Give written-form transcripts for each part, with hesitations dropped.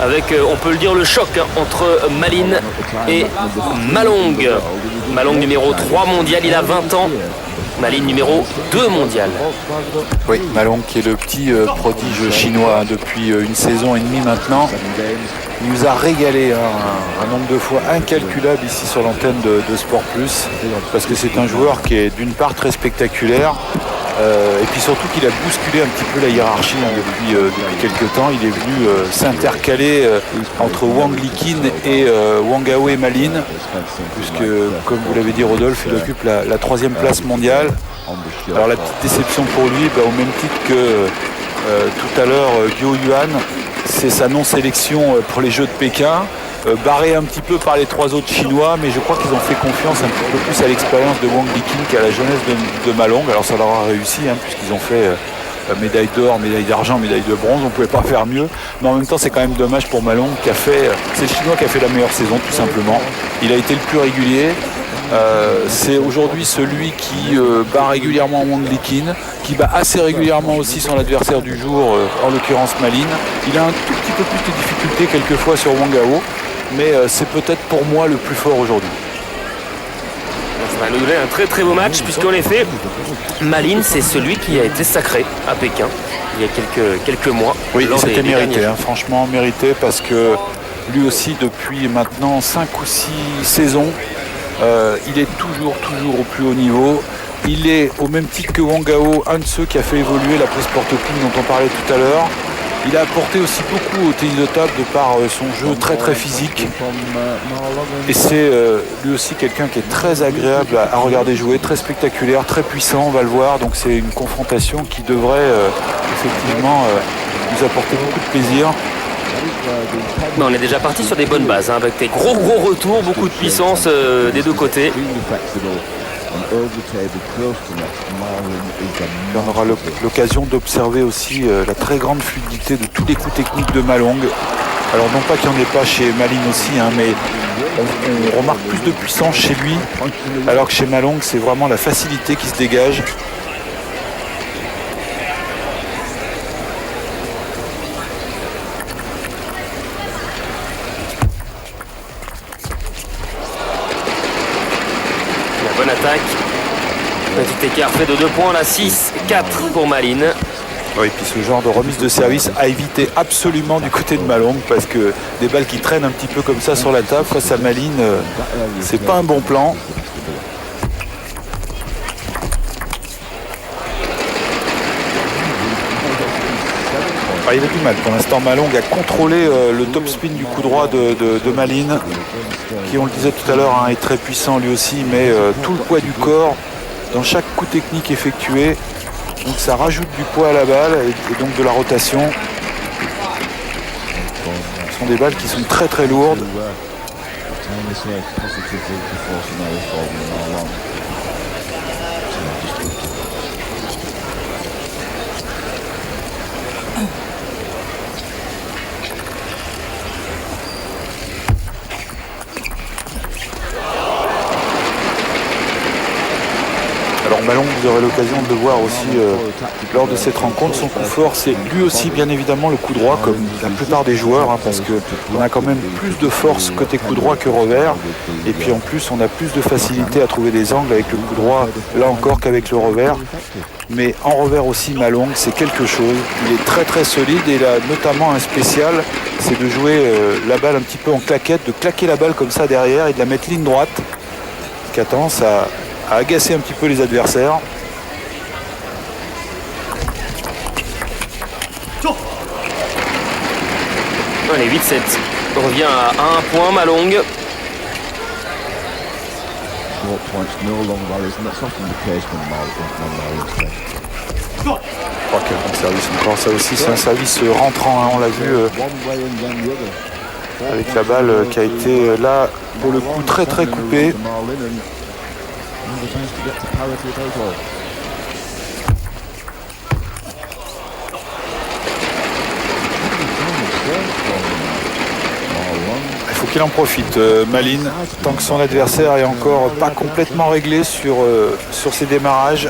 avec, on peut le dire, le choc entre Malines et Malong. Malong numéro 3 mondial, il a 20 ans. Malines numéro 2 mondial. Oui, Malong qui est le petit prodige chinois depuis une saison et demie maintenant. Il nous a régalé un nombre de fois incalculable ici sur l'antenne de Sport Plus, parce que c'est un joueur qui est d'une part très spectaculaire, et puis surtout qu'il a bousculé un petit peu la hiérarchie depuis quelques temps. Il est venu s'intercaler entre Wang Liqin et Wang Hao et Malines, puisque, comme vous l'avez dit Rodolphe, il occupe la 3e place mondiale. Alors la petite déception pour lui, au même titre que tout à l'heure Guo Yuan, c'est sa non-sélection pour les Jeux de Pékin, barré un petit peu par les 3 autres Chinois, mais je crois qu'ils ont fait confiance un petit peu plus à l'expérience de Wang Liqin qu'à la jeunesse de Malong. Alors ça leur a réussi, puisqu'ils ont fait médaille d'or, médaille d'argent, médaille de bronze, on ne pouvait pas faire mieux, mais en même temps c'est quand même dommage pour Malong c'est le Chinois qui a fait la meilleure saison tout simplement. Il a été le plus régulier. C'est aujourd'hui celui qui bat régulièrement Wang Liqin, qui bat assez régulièrement aussi son adversaire du jour, en l'occurrence Malines. Il a un tout petit peu plus de difficultés quelquefois sur Wang Hao, mais c'est peut-être pour moi le plus fort aujourd'hui. Ça va nous donner un très très beau match, puisqu'en effet, Malines, c'est celui qui a été sacré à Pékin il y a quelques mois. Oui, c'était mérité, franchement mérité, parce que lui aussi depuis maintenant 5 ou 6 saisons, il est toujours au plus haut niveau. Il est au même titre que Wang Hao, un de ceux qui a fait évoluer la Sport Open dont on parlait tout à l'heure. Il a apporté aussi beaucoup au tennis de table de par son jeu très physique. Et c'est lui aussi quelqu'un qui est très agréable à regarder jouer, très spectaculaire, très puissant, on va le voir. Donc c'est une confrontation qui devrait effectivement nous apporter beaucoup de plaisir. On est déjà parti sur des bonnes bases, avec des gros retours, beaucoup de puissance des deux côtés. On aura l'occasion d'observer aussi la très grande fluidité de tous les coups techniques de Malong. Alors non pas qu'il n'y en ait pas chez Malines aussi, mais on remarque plus de puissance chez lui, alors que chez Malong c'est vraiment la facilité qui se dégage. Bonne attaque. Petit écart fait de 2 points, là 6-4 pour Malines. Oui, puis ce genre de remise de service à éviter absolument du côté de Malong, parce que des balles qui traînent un petit peu comme ça sur la table face à Malines, c'est pas un bon plan. Il a du mal pour l'instant. Malong a contrôlé le top spin du coup droit de Malines, qui, on le disait tout à l'heure, est très puissant lui aussi, mais tout le poids du corps dans chaque coup technique effectué, donc ça rajoute du poids à la balle et donc de la rotation. Ce sont des balles qui sont très lourdes. Alors Malong, vous aurez l'occasion de le voir aussi lors de cette rencontre. Son coup fort, c'est lui aussi bien évidemment le coup droit, comme la plupart des joueurs, parce qu'on a quand même plus de force côté coup droit que revers. Et puis en plus, on a plus de facilité à trouver des angles avec le coup droit, là encore, qu'avec le revers. Mais en revers aussi, Malong, c'est quelque chose. Il est très solide, et il a notamment un spécial, c'est de jouer la balle un petit peu en claquette, de claquer la balle comme ça derrière et de la mettre ligne droite, qui a tendance à agacer un petit peu les adversaires. Allez, 8-7. On revient à 1 point, Malong. Oh, quel bon service encore. Ça aussi, c'est un service rentrant, on l'a vu avec la balle qui a été là pour le coup très coupée. Il faut qu'il en profite, Malines, tant que son adversaire est encore pas complètement réglé sur ses démarrages.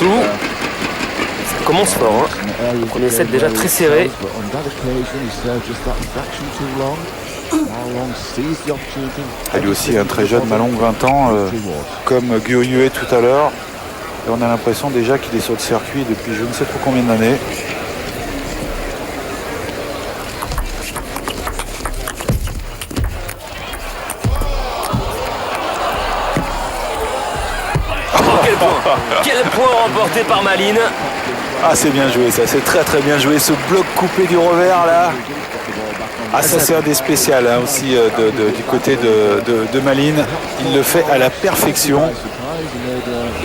partout. Ça commence fort. Hein. Premier set déjà très serré. Lui aussi, un très jeune Malong, 20 ans, comme Gyöhyue tout à l'heure. Et on a l'impression déjà qu'il est sur le circuit depuis je ne sais trop combien d'années. Quel point remporté par Malin. Ah, c'est bien joué ça, c'est très très bien joué. Ce bloc coupé du revers là. Ah, ça c'est un des spéciales hein, aussi du côté de Malin. Il le fait à la perfection.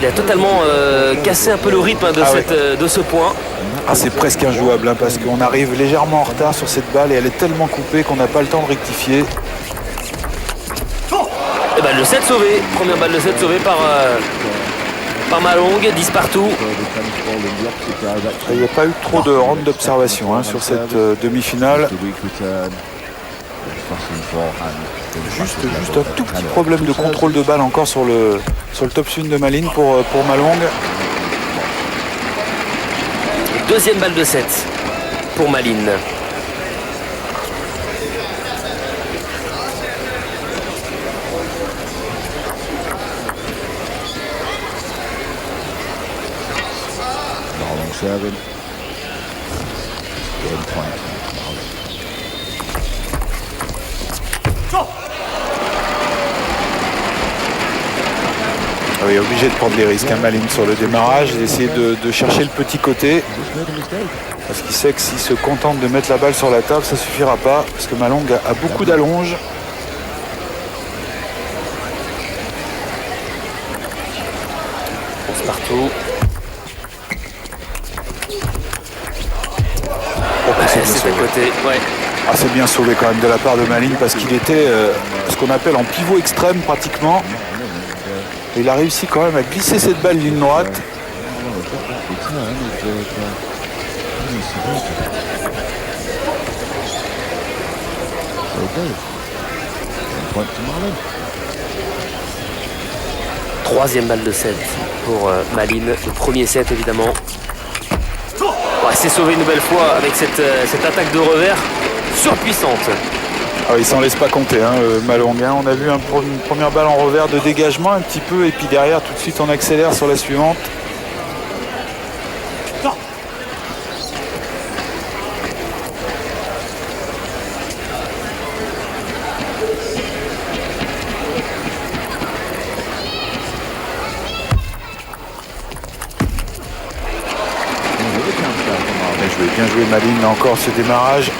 Il a totalement cassé un peu le rythme de ce point. Ah, c'est presque injouable hein, parce qu'on arrive légèrement en retard sur cette balle et elle est tellement coupée qu'on n'a pas le temps de rectifier. Et balle de 7 sauvée. Première balle de 7 sauvée par Malong, 10 partout. Il n'y a pas eu trop de rounds d'observation hein, sur cette demi-finale. Juste un tout petit problème de contrôle de balle encore sur le top swing de Malin pour Malong. Deuxième balle de 7 pour Malin. Serving. Oui, obligé de prendre des risques, hein, Malin sur le démarrage, d'essayer de chercher le petit côté. Parce qu'il sait que s'il se contente de mettre la balle sur la table, ça ne suffira pas. Parce que Malong a beaucoup d'allonge. C'est partout. C'est à côté, ouais. Ah, c'est bien sauvé quand même de la part de Malin parce qu'il était ce qu'on appelle en pivot extrême pratiquement. Et il a réussi quand même à glisser cette balle ligne droite. Troisième balle de 7 pour Malin. Le premier set évidemment. Ouais, c'est sauvé une nouvelle fois avec cette attaque de revers surpuissante. Ah, il s'en laisse pas compter, hein, Malong. Hein. On a vu une première balle en revers de dégagement un petit peu et puis derrière tout de suite on accélère sur la suivante. Bien joué Malin, encore ce démarrage.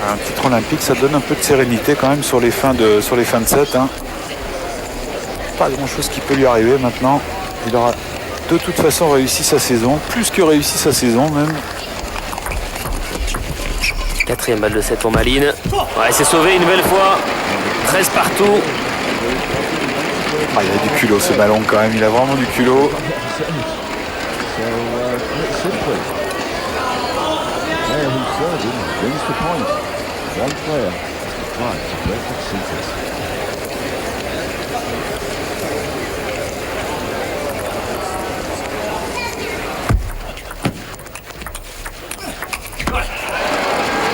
Un titre olympique, ça donne un peu de sérénité quand même sur les fins de set. Hein. Pas grand chose qui peut lui arriver maintenant. Il aura de toute façon réussi sa saison, plus que réussi sa saison même. Quatrième balle de 7 pour Malin. Ouais, c'est sauvé une nouvelle fois. 13 partout. Ah, il a du culot ce Malong quand même, il a vraiment du culot.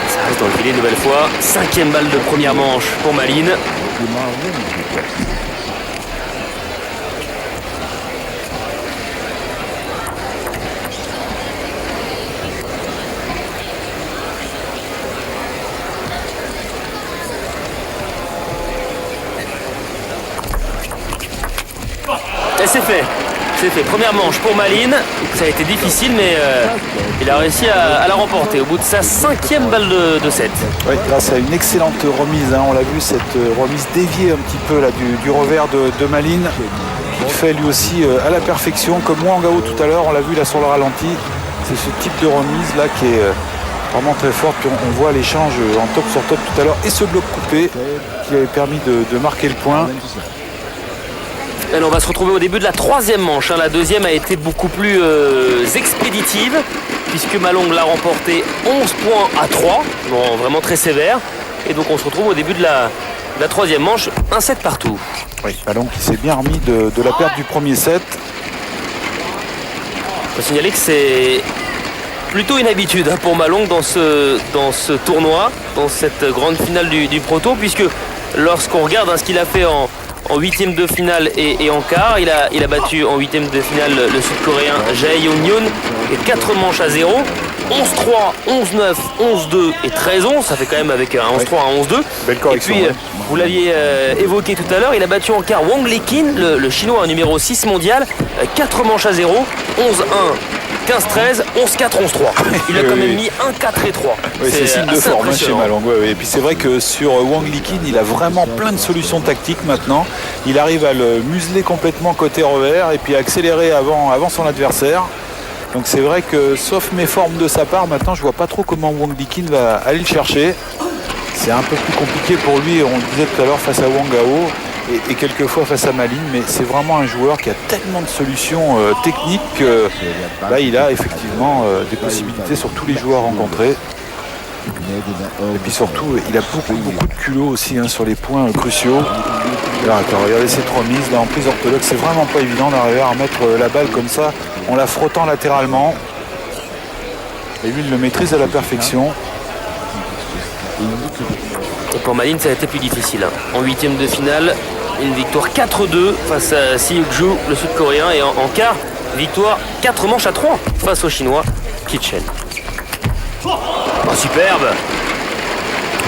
Ça reste dans le filet une nouvelle fois. Cinquième balle de première manche pour Malin. Et c'est fait. C'est fait. Première manche pour Malin. Ça a été difficile, mais il a réussi à la remporter au bout de sa cinquième balle de 7. Oui, grâce à une excellente remise. Hein. On l'a vu, cette remise déviée un petit peu là, du revers de Malin. Il fait lui aussi à la perfection, comme Wang Hao tout à l'heure. On l'a vu là sur le ralenti. C'est ce type de remise là qui est vraiment très fort. Puis on voit l'échange en top sur top tout à l'heure. Et ce bloc coupé qui avait permis de marquer le point. Et on va se retrouver au début de la troisième manche. La deuxième a été beaucoup plus expéditive puisque Malong l'a remporté 11 points à 3. Bon, vraiment très sévère. Et donc on se retrouve au début de La troisième manche, un set partout. Oui, Malong qui s'est bien remis de la perte du premier set. Il faut signaler que c'est plutôt une habitude pour Malong dans ce tournoi, dans cette grande finale du Proto, puisque lorsqu'on regarde ce qu'il a fait en huitième de finale et en quart, il a battu en huitième de finale le Sud-Coréen Jae Yoon et 4 manches à 0. 11-3, 11-9, 11-2 et 13-11, ça fait quand même avec un 11-3, un 11-2. Belle correction. Et puis, vous l'aviez évoqué tout à l'heure, il a battu en quart Wang Liqin, le chinois numéro 6 mondial, 4 manches à 0, 11-1, 15-13, 11-4, 11-3. Il a quand même mis 1, 4 et 3. Oui, c'est signe de forme chez Malong. Et puis c'est vrai que sur Wang Liqin, il a vraiment plein de solutions tactiques maintenant. Il arrive à le museler complètement côté revers et puis à accélérer avant son adversaire. Donc c'est vrai que, sauf méforme de sa part, maintenant je vois pas trop comment Wang Liqin va aller le chercher. C'est un peu plus compliqué pour lui, on le disait tout à l'heure, face à Wang Gao et quelquefois face à Malin, mais c'est vraiment un joueur qui a tellement de solutions techniques que là il a effectivement des possibilités sur tous les joueurs rencontrés. Et puis surtout, il a beaucoup de culot aussi sur les points cruciaux. Là, regardez cette remise là en prise orthodoxe, c'est vraiment pas évident d'arriver à remettre la balle comme ça en la frottant latéralement. Et lui, il le maîtrise à la perfection. Et pour Malin, ça a été plus difficile. En huitième de finale, une victoire 4-2 face à Si Hyuk-ju, le Sud-Coréen, et en quart, victoire 4 manches à 3 face au Chinois Kitchen. Oh, superbe!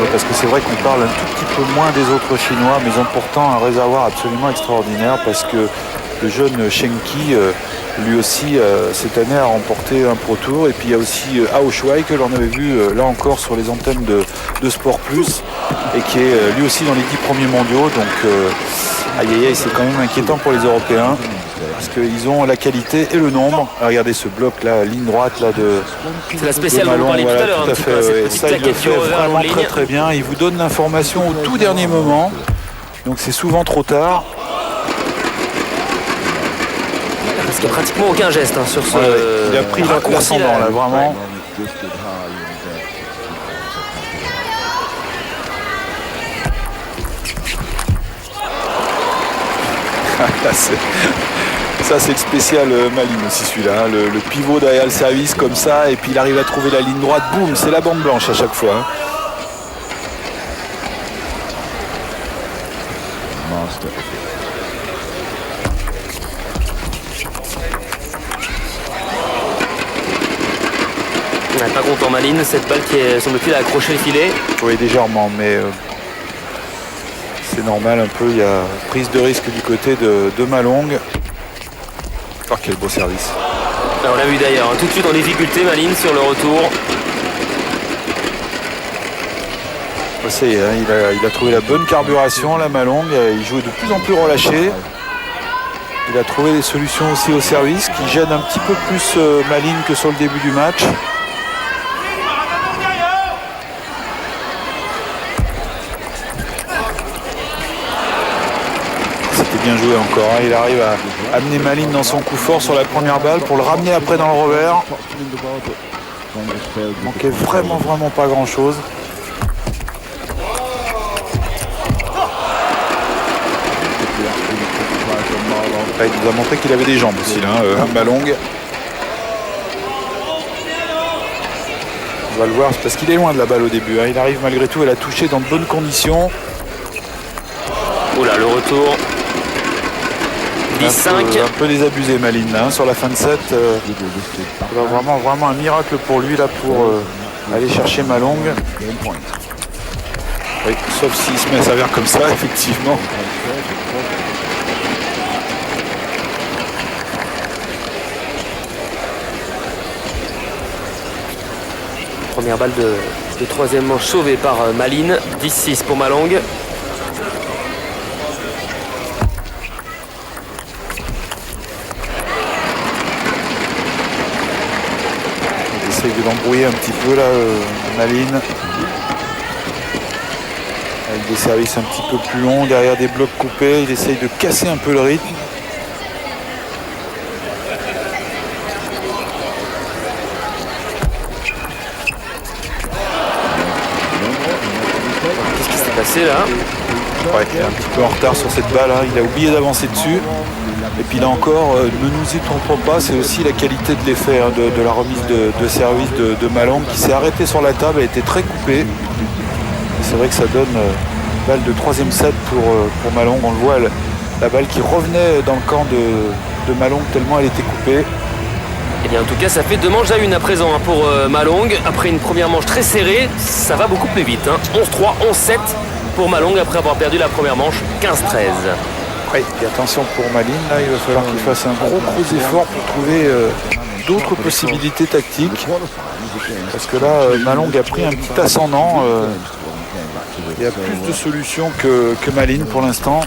Ouais, parce que c'est vrai qu'on parle un tout petit peu moins des autres Chinois, mais ils ont pourtant un réservoir absolument extraordinaire parce que le jeune Shen Qi, lui aussi, cette année a remporté un Pro Tour. Et puis il y a aussi Hao Shuai que l'on avait vu là encore sur les antennes de Sport Plus et qui est lui aussi dans les 10 premiers mondiaux. Donc aïe aïe aïe, c'est quand même inquiétant pour les Européens parce qu'ils ont la qualité et le nombre. Regardez ce bloc là, ligne droite là de. C'est la spéciale dont on parlait tout à l'heure. Tout à fait, ouais. Ça il le fait vraiment très bien. Il vous donne l'information au tout dernier moment. Donc c'est souvent trop tard. Parce qu'il n'y a pratiquement aucun geste sur ce. Il a pris l'ascendant là, vraiment. Ça c'est le spécial Malin aussi celui-là, le pivot derrière le service comme ça et puis il arrive à trouver la ligne droite, boum, c'est la bande blanche à chaque fois. Pas content Malin, cette balle qui semble-t-il a accroché le filet. Oui, légèrement, mais c'est normal un peu, il y a prise de risque du côté de Malong. Oh, quel beau service. On l'a vu d'ailleurs, tout de suite en difficulté Malin sur le retour. Ça y est, il a trouvé la bonne carburation, la Malong, il joue de plus en plus relâché. Il a trouvé des solutions aussi au service qui gênent un petit peu plus Malin que sur le début du match. Bien joué encore, il arrive à amener Malin dans son coup fort sur la première balle pour le ramener après dans le revers. Il manquait vraiment pas grand chose. Là, il nous a montré qu'il avait des jambes aussi là, Malong. On va le voir, c'est parce qu'il est loin de la balle au début, il arrive malgré tout à la toucher dans de bonnes conditions. Oula, le retour. 10-5. Un peu désabusé Malin sur la fin de set. Vraiment un miracle pour lui là pour aller chercher Malong. Oui, sauf s'il se met à servir comme ça, effectivement. Première balle de troisième manche sauvée par Malin. 10-6 pour Malong. Il essaye de l'embrouiller un petit peu là, Malin. Avec des services un petit peu plus longs, derrière des blocs coupés, il essaye de casser un peu le rythme. passer là. Ouais, il est un petit peu en retard sur cette balle, hein. Il a oublié d'avancer dessus. Et puis là encore, ne nous y trompons pas, c'est aussi la qualité de l'effet, hein, de la remise de service de Malong qui s'est arrêté sur la table, a été très coupée. C'est vrai que ça donne balle de troisième set pour Malong. On le voit, la balle qui revenait dans le camp de Malong tellement elle était coupée. Et bien en tout cas ça fait 2 manches à 1 à présent hein, pour Malong. Après une première manche très serrée, ça va beaucoup plus vite. Hein. 11-3, 11-7 pour Malong après avoir perdu la première manche, 15-13. Oui, et attention pour Malin, là il va falloir qu'il fasse un gros effort pour trouver d'autres possibilités tactiques. Parce que là, Malong a pris un petit ascendant. Il y a plus de solutions que Malin pour l'instant.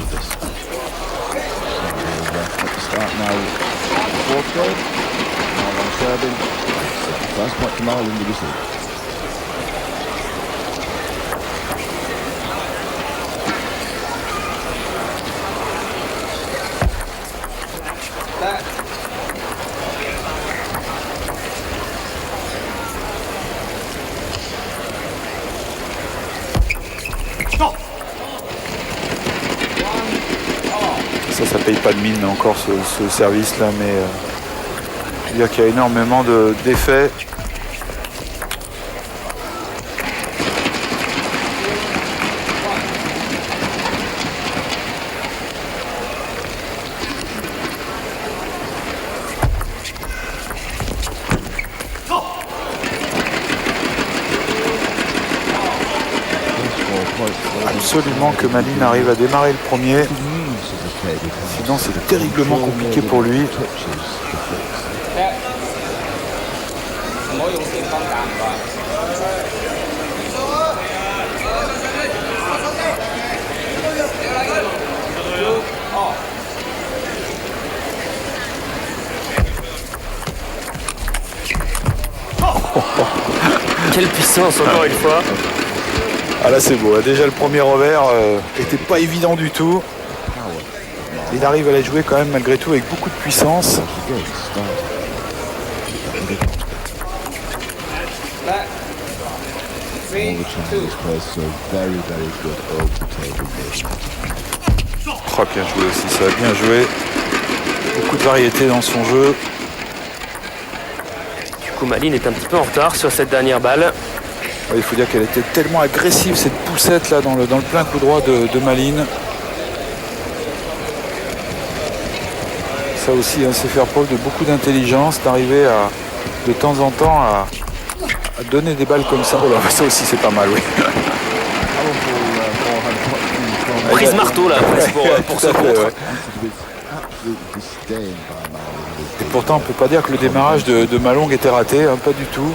Ça paye pas de mine encore ce service là, mais je veux dire qu'il y a énormément d'effets. Absolument que Malin arrive à démarrer le premier. Sinon c'est terriblement compliqué pour lui. Quelle puissance encore une fois. Ah là c'est beau, déjà le premier revers était pas évident du tout. Il arrive à la jouer quand même malgré tout avec beaucoup de puissance. Oh, bien joué aussi, ça a bien joué. Beaucoup de variété dans son jeu. Du coup Malin est un petit peu en retard sur cette dernière balle. Il faut dire qu'elle était tellement agressive cette poussette là dans le plein coup droit de Malin. Ça aussi, hein, c'est faire preuve de beaucoup d'intelligence, d'arriver de temps en temps à donner des balles comme ça. Oh là, ça aussi c'est pas mal, oui. Prise marteau là pour ce contre. Ouais. Et pourtant on ne peut pas dire que le démarrage de Malong était raté, hein, pas du tout.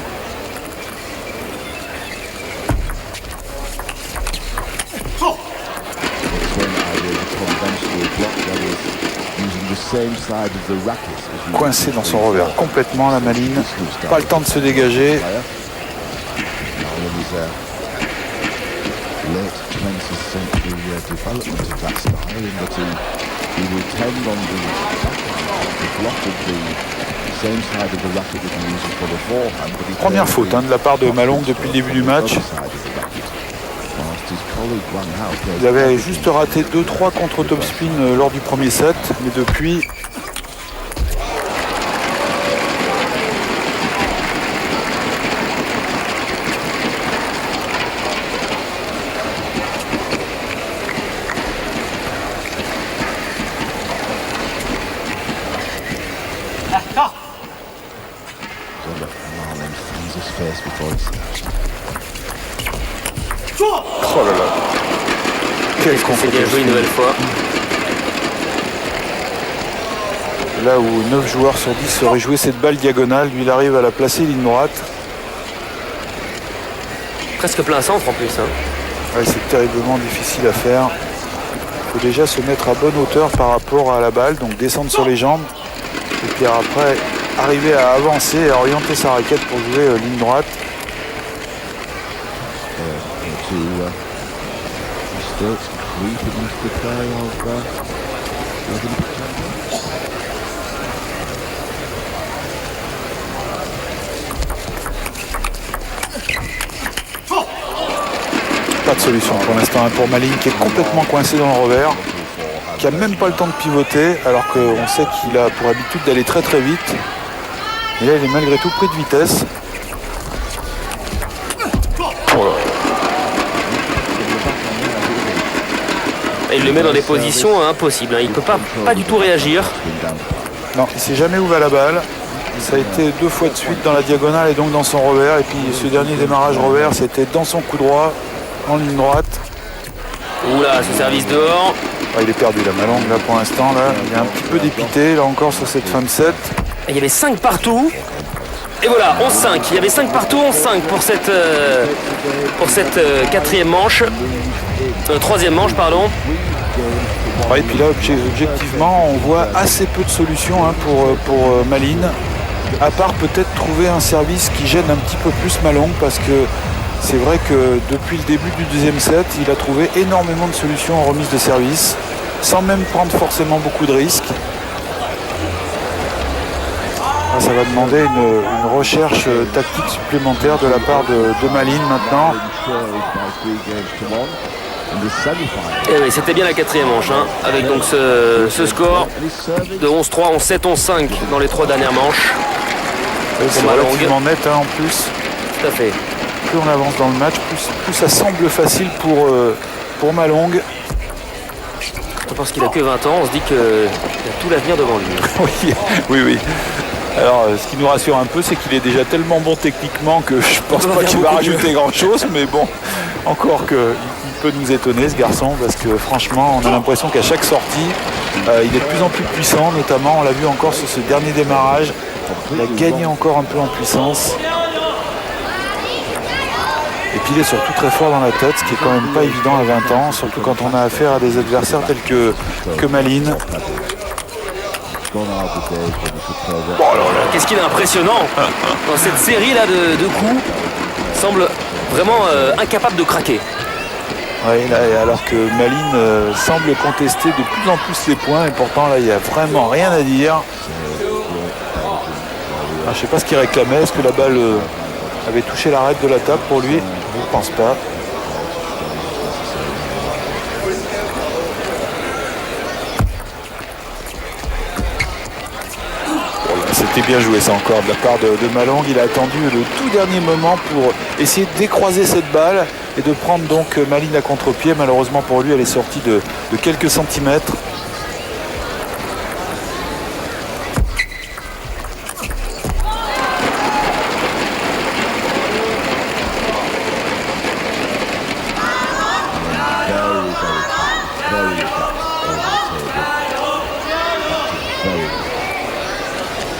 Coincé dans son revers complètement la Malin, pas le temps de se dégager. Première faute hein, de la part de Malong depuis le début du match. Il avait juste raté 2-3 contre topspin lors du premier set, mais depuis... Oh là là. Quel C'est bien joué une nouvelle fois. Là où 9 joueurs sur 10 auraient joué cette balle diagonale, lui il arrive à la placer ligne droite. Presque plein centre en plus. Hein. Ouais, c'est terriblement difficile à faire. Il faut déjà se mettre à bonne hauteur par rapport à la balle, donc descendre sur les jambes. Et puis après, arriver à avancer et à orienter sa raquette pour jouer ligne droite. pas de solution pour l'instant hein, pour Malines qui est complètement coincé dans le revers, qui a même pas le temps de pivoter alors qu'on sait qu'il a pour habitude d'aller très très vite. Et là il est malgré tout pris de vitesse. Et il le met dans des positions impossibles. Hein. Il ne peut pas du tout réagir. Non, il s'est jamais ouvert la balle. Ça a été 2 fois de suite dans la diagonale et donc dans son revers. Et puis ce dernier démarrage revers, c'était dans son coup droit, en ligne droite. Oula, ce service dehors. Ah, il est perdu là, Malong là pour l'instant. Là, il est un petit peu dépité là encore sur cette fin de set. Et il y avait 5 partout. Et voilà, 11-5. Il y avait 5 partout, 11-5 pour cette quatrième manche. Troisième manche, pardon. Ouais, et puis là, objectivement, on voit assez peu de solutions hein, pour Malines. À part peut-être trouver un service qui gêne un petit peu plus Malong parce que c'est vrai que depuis le début du deuxième set, il a trouvé énormément de solutions en remise de service sans même prendre forcément beaucoup de risques. Là, ça va demander une recherche tactique supplémentaire de la part de Malines maintenant. Et oui, c'était bien la quatrième manche, hein, avec donc ce score de 11-3, 11-7, 11-5 dans les 3 dernières manches. C'est relativement net hein, en plus. Tout à fait. Plus on avance dans le match, plus ça semble facile pour Malong. Parce qu'il a que 20 ans, on se dit qu'il a tout l'avenir devant lui. Oui. Alors, ce qui nous rassure un peu, c'est qu'il est déjà tellement bon techniquement que je pense pas qu'il va rajouter grand-chose. Mais bon, encore qu'il peut nous étonner, ce garçon, parce que franchement, on a l'impression qu'à chaque sortie, il est de plus en plus puissant. Notamment, on l'a vu encore sur ce dernier démarrage. Il a gagné encore un peu en puissance. Et puis, il est surtout très fort dans la tête, ce qui est quand même pas évident à 20 ans, surtout quand on a affaire à des adversaires tels que Malines. Oh là là, qu'est-ce qu'il est impressionnant dans cette série là de coups. Il semble vraiment incapable de craquer. Oui, alors que Malines semble contester de plus en plus les points et pourtant là il n'y a vraiment rien à dire. Je ne sais pas ce qu'il réclamait, est-ce que la balle avait touché l'arête de la table pour lui? Je ne pense pas. C'était bien joué ça encore de la part de Malong. Il a attendu le tout dernier moment pour essayer de décroiser cette balle et de prendre donc Malines à contre-pied. Malheureusement pour lui, elle est sortie de quelques centimètres.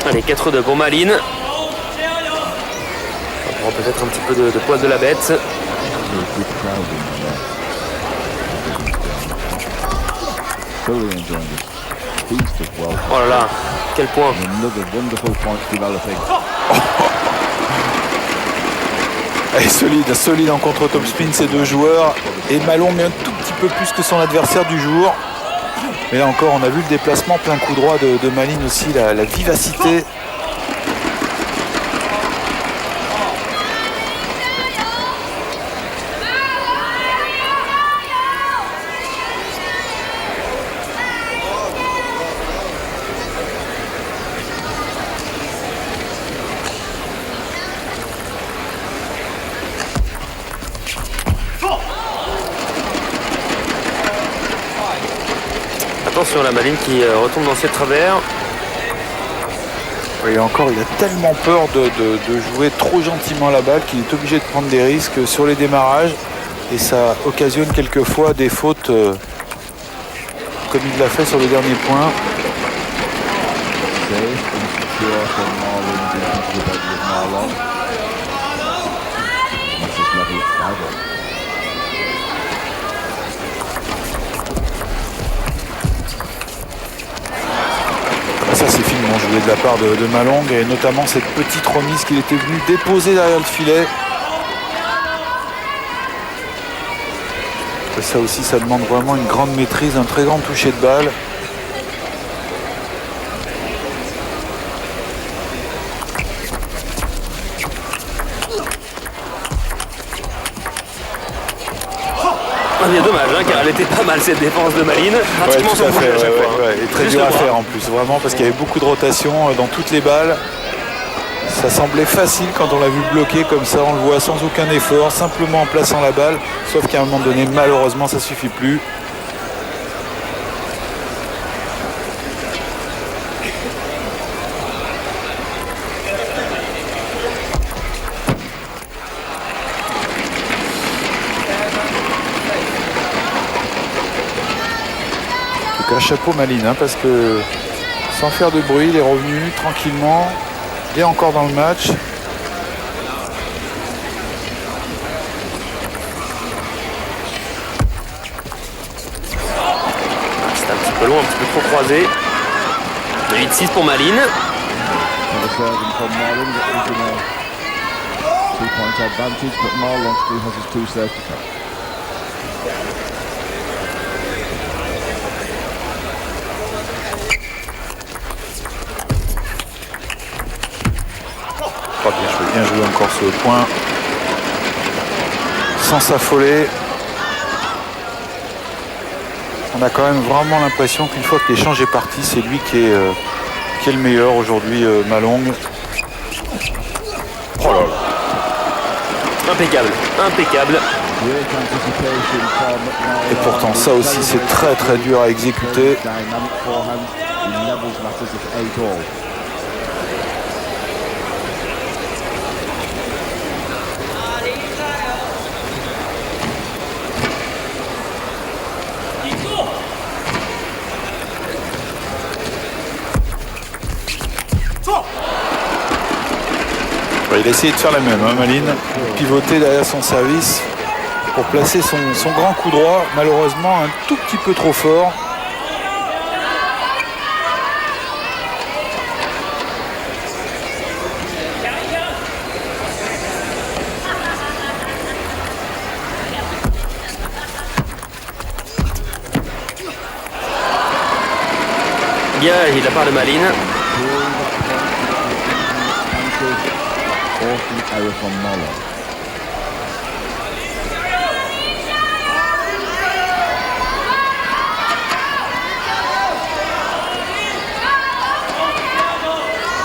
Allez, 4-2 pour Malines. On prend peut-être un petit peu de poil de la bête. Oh là là, quel point. Et solide en contre-top spin ces deux joueurs. Et Malong un tout petit peu plus que son adversaire du jour. Mais là encore, on a vu le déplacement plein coup droit de Malines aussi, la vivacité. Attention la Malines qui retombe dans ses travers. Et encore, il a tellement peur de jouer trop gentiment la balle qu'il est obligé de prendre des risques sur les démarrages. Et ça occasionne quelquefois des fautes comme il l'a fait sur le dernier point. Ça c'est finement joué de la part de Malong et notamment cette petite remise qu'il était venu déposer derrière le filet. Et ça aussi ça demande vraiment une grande maîtrise, un très grand toucher de balle. Ah, bien dommage, hein, car elle était pas mal cette défense de Malines. Pratiquement tout à son bouger fait, à chaque fois. Hein. et très Juste dur le à bras. faire en plus, vraiment, parce qu'il y avait beaucoup de rotation dans toutes les balles. Ça semblait facile quand on l'a vu bloquer comme ça, on le voit sans aucun effort, simplement en plaçant la balle, sauf qu'à un moment donné, malheureusement, ça suffit plus. En tout cas, chapeau Malines, hein, parce que sans faire de bruit, il est revenu tranquillement. Il est encore dans le match. C'est un petit peu long, un petit peu trop croisé. 8-6 pour Malines. Bien joué encore ce point. Sans s'affoler. On a quand même vraiment l'impression qu'une fois que l'échange est parti, c'est lui qui est le meilleur aujourd'hui, Malong. Oh là là. Impeccable, impeccable. Et pourtant, ça aussi, c'est très très dur à exécuter. Il a essayé de faire la même, hein, Malines, pivoter derrière son service pour placer son grand coup droit, malheureusement un tout petit peu trop fort. Bien, il la part de Malines.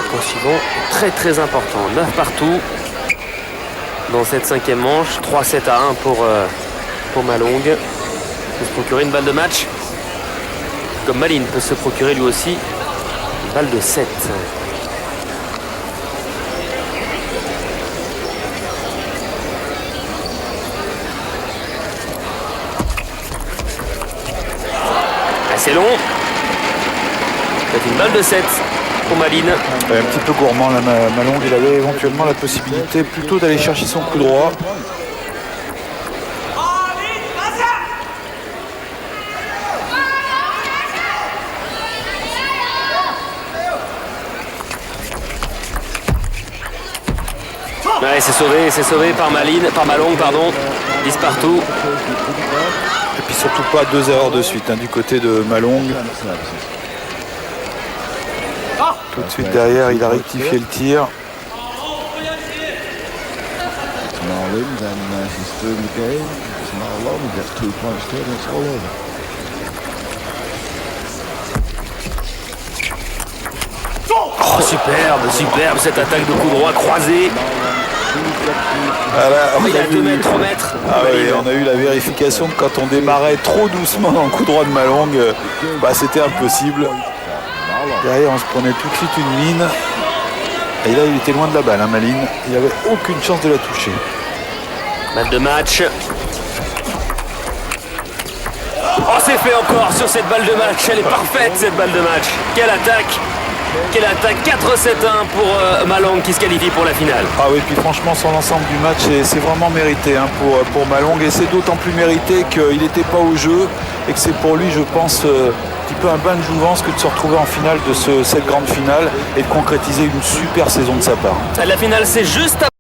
Point suivant, très important. 9 partout dans cette 5e manche. 3-7 à 1 pour Malong. Il peut se procurer une balle de match. Comme Malines peut se procurer lui aussi une balle de 7. C'est long. C'est une balle de 7 pour Malines. Un petit peu gourmand là, Malong. Il avait éventuellement la possibilité plutôt d'aller chercher son coup droit. Ouais, c'est sauvé par Malong, pardon. 10 partout. Et puis surtout pas 2 erreurs de suite, hein, du côté de Malong. Tout de suite derrière, il a rectifié le tir. Oh, superbe cette attaque de coup droit croisé. Voilà, Il a 2 mètres, 3 mètres. Ah oui, on a eu la vérification que quand on démarrait trop doucement dans le coup droit de Malong, c'était impossible. Derrière, on se prenait tout de suite une mine. Et là, il était loin de la balle, hein, Malines. Il n'avait aucune chance de la toucher. Balle de match. Oh, c'est fait encore sur cette balle de match. Elle est parfaite, cette balle de match. Quelle attaque! 4-7-1 pour Malong qui se qualifie pour la finale. Ah oui, puis franchement, sur l'ensemble du match, c'est vraiment mérité, hein, pour Malong. Et c'est d'autant plus mérité qu'il n'était pas au jeu et que c'est pour lui, je pense, un petit peu un bain de jouvence que de se retrouver en finale de cette grande finale et de concrétiser une super saison de sa part. La finale, c'est juste après.